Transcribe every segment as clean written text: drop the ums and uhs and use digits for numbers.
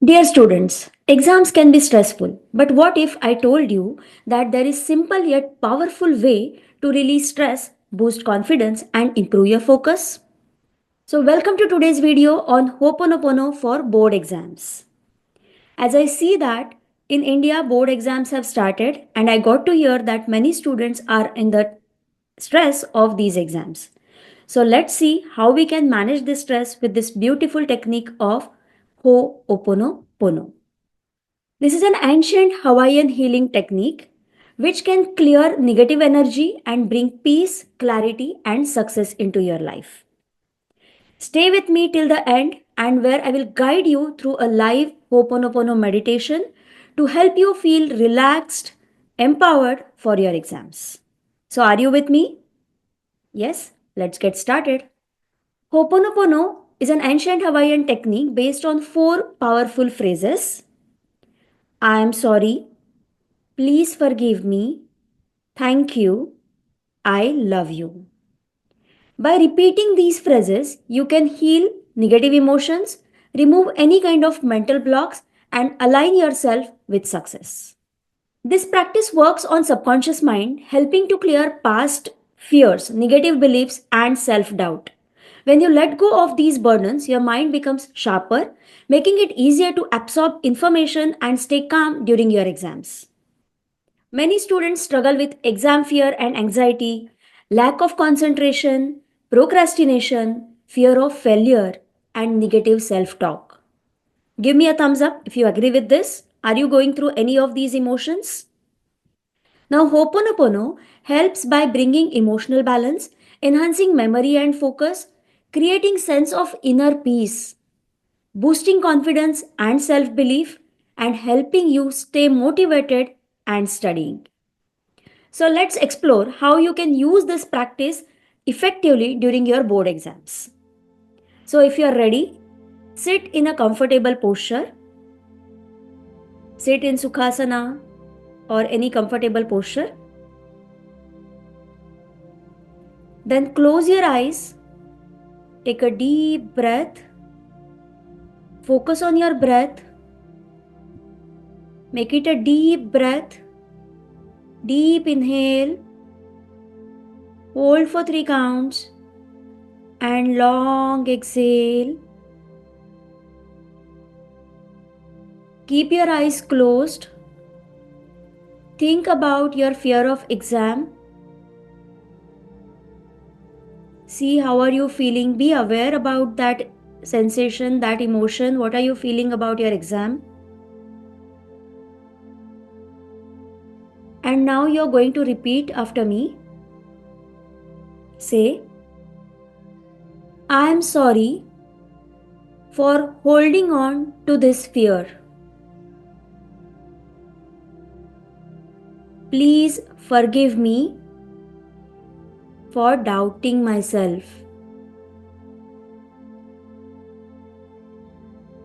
Dear students, exams can be stressful, but what if I told you that there is simple yet powerful way to release stress, boost confidence and improve your focus? So welcome to today's video on Ho'oponopono for board exams. As I see that in India board exams have started and I got to hear that many students are in the stress of these exams. So let's see how we can manage this stress with this beautiful technique of Ho'oponopono. This is an ancient Hawaiian healing technique which can clear negative energy and bring peace, clarity, and success into your life. Stay with me till the end, and where I will guide you through a live Ho'oponopono meditation to help you feel relaxed, empowered for your exams. So, are you with me? Yes, let's get started. Ho'oponopono is an ancient Hawaiian technique based on four powerful phrases: I am sorry, please forgive me, thank you, I love you. By repeating these phrases, you can heal negative emotions, remove any kind of mental blocks, and align yourself with success. This practice works on subconscious mind, helping to clear past fears, negative beliefs, and self-doubt. When you let go of these burdens, your mind becomes sharper, making it easier to absorb information and stay calm during your exams. Many students struggle with exam fear and anxiety, lack of concentration, procrastination, fear of failure, and negative self talk. Give me a thumbs up if you agree with this. Are you going through any of these emotions? Now, Ho'oponopono helps by bringing emotional balance, enhancing memory and focus, creating sense of inner peace, boosting confidence and self belief, and helping you stay motivated and studying. So let's explore how you can use this practice effectively during your board exams. So if you are ready, sit in a comfortable posture. Sit in Sukhasana or any comfortable posture. Then close your eyes. Take a deep breath. Focus on your breath. Make it a deep breath. Deep inhale. Hold for 3 counts. And long exhale. Keep your eyes closed. Think about your fear of exam. See how are you feeling. Be aware about that sensation, that emotion. What are you feeling about your exam? And now you're going to repeat after me. Say, I am sorry for holding on to this fear. Please forgive me for doubting myself.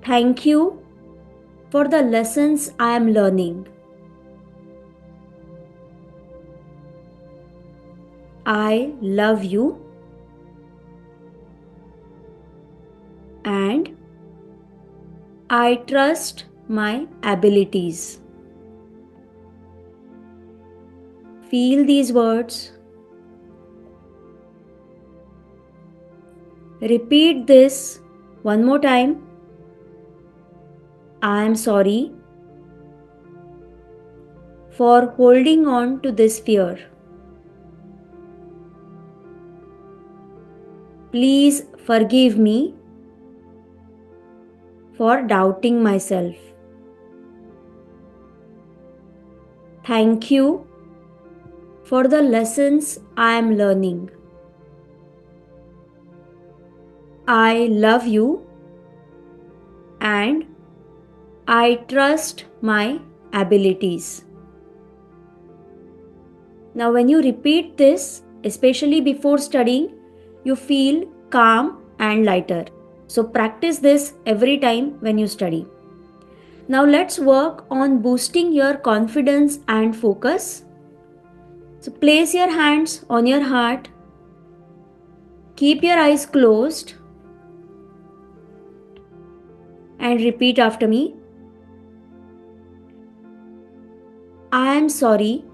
Thank you for the lessons I am learning. I love you and I trust my abilities. Feel these words. Repeat this one more time. I am sorry for holding on to this fear. Please forgive me for doubting myself. Thank you for the lessons I am learning. I love you and I trust my abilities. Now, when you repeat this, especially before studying, you feel calm and lighter. So, practice this every time when you study. Now, let's work on boosting your confidence and focus. So, place your hands on your heart. Keep your eyes closed and repeat after me. I am sorry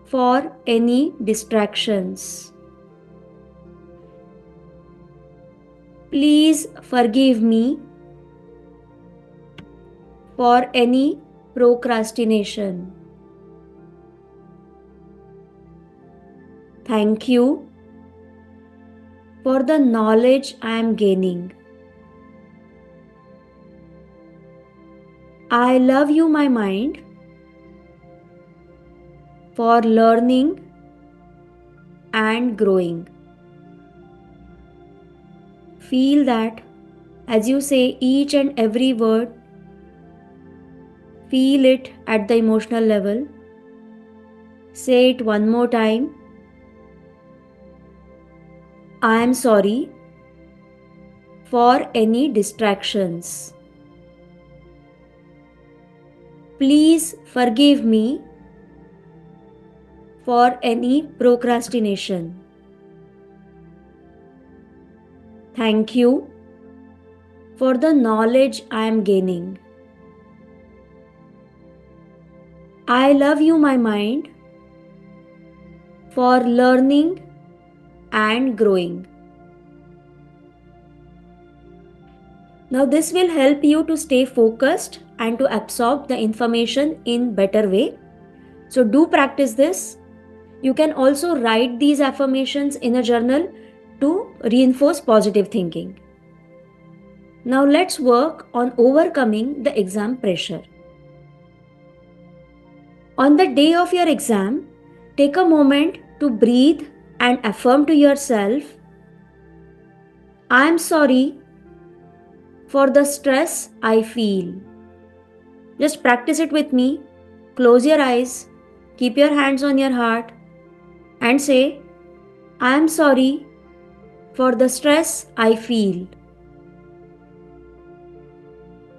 for any distractions. Please forgive me for any procrastination. Thank you for the knowledge I am gaining. I love you, my mind, for learning and growing. Feel that as you say each and every word, feel it at the emotional level. Say it one more time. I am sorry for any distractions. Please forgive me for any procrastination. Thank you for the knowledge I am gaining. I love you, my mind, for learning and growing. Now this will help you to stay focused and to absorb the information in better way. So do practice this. You can also write these affirmations in a journal to reinforce positive thinking. Now let's work on overcoming the exam pressure. On the day of your exam, take a moment to breathe and affirm to yourself, I am sorry for the stress I feel. Just practice it with me. Close your eyes, keep your hands on your heart, and say, I am sorry for the stress I feel.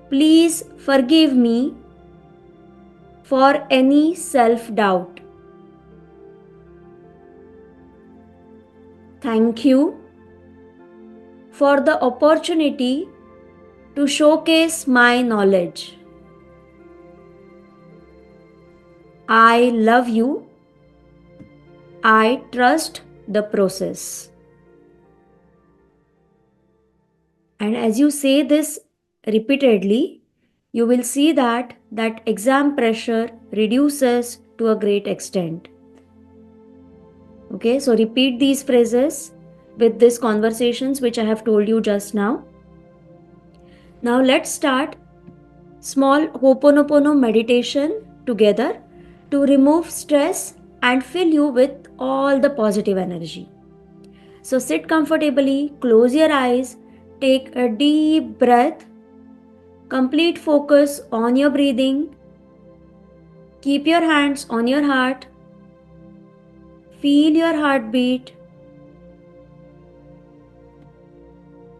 Please forgive me for any self-doubt. Thank you for the opportunity to showcase my knowledge. I love you. I trust the process. And as you say this repeatedly, you will see that exam pressure reduces to a great extent. Okay, so repeat these phrases with these conversations which I have told you just now. Now let's start small Ho'oponopono meditation together to remove stress and fill you with all the positive energy. So sit comfortably, close your eyes, take a deep breath, complete focus on your breathing, keep your hands on your heart, feel your heartbeat,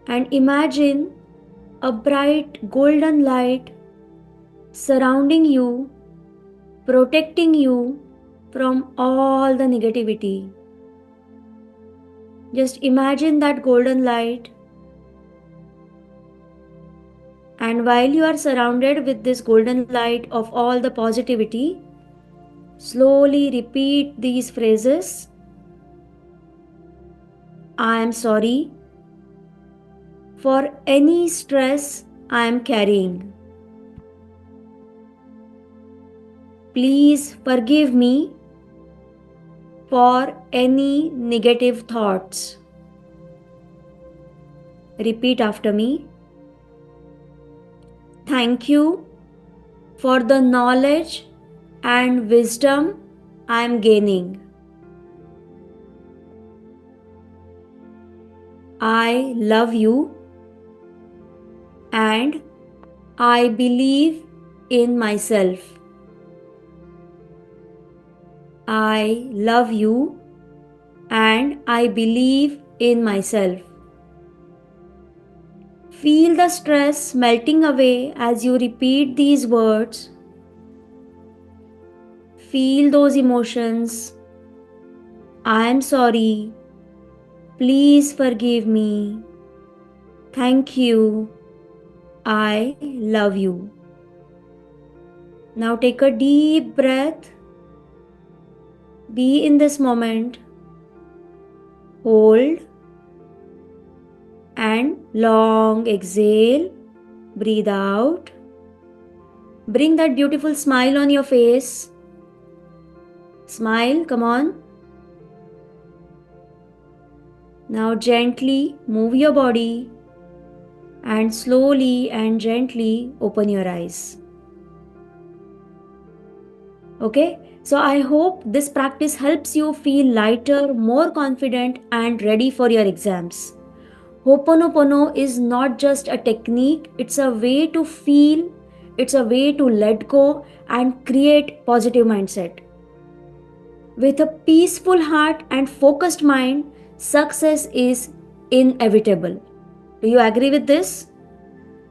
and imagine a bright golden light surrounding you, protecting you from all the negativity. Just imagine that golden light, and while you are surrounded with this golden light of all the positivity, slowly repeat these phrases. I am sorry for any stress I am carrying. Please forgive me for any negative thoughts. Repeat after me. Thank you for the knowledge and wisdom I am gaining. I love you and I believe in myself. I love you and I believe in myself. Feel the stress melting away as you repeat these words. Feel those emotions. I am sorry. Please forgive me. Thank you. I love you. Now take a deep breath. Be in this moment. Hold and long exhale. Breathe out. Bring that beautiful smile on your face. Smile, come on. Now gently move your body and slowly and gently open your eyes. Okay, so I hope this practice helps you feel lighter, more confident, and ready for your exams. Ho'oponopono is not just a technique, it's a way to feel, it's a way to let go and create positive mindset. With a peaceful heart and focused mind, success is inevitable. Do you agree with this?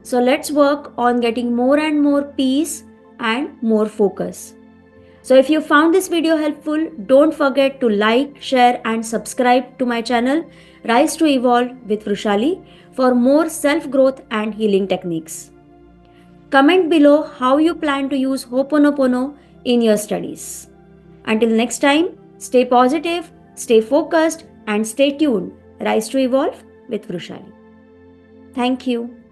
So let's work on getting more and more peace and more focus. So if you found this video helpful, don't forget to like, share and subscribe to my channel Rise to Evolve with Vrushali for more self-growth and healing techniques. Comment below how you plan to use Ho'oponopono in your studies. Until next time, stay positive, stay focused and stay tuned. Rise to Evolve with Vrushali. Thank you.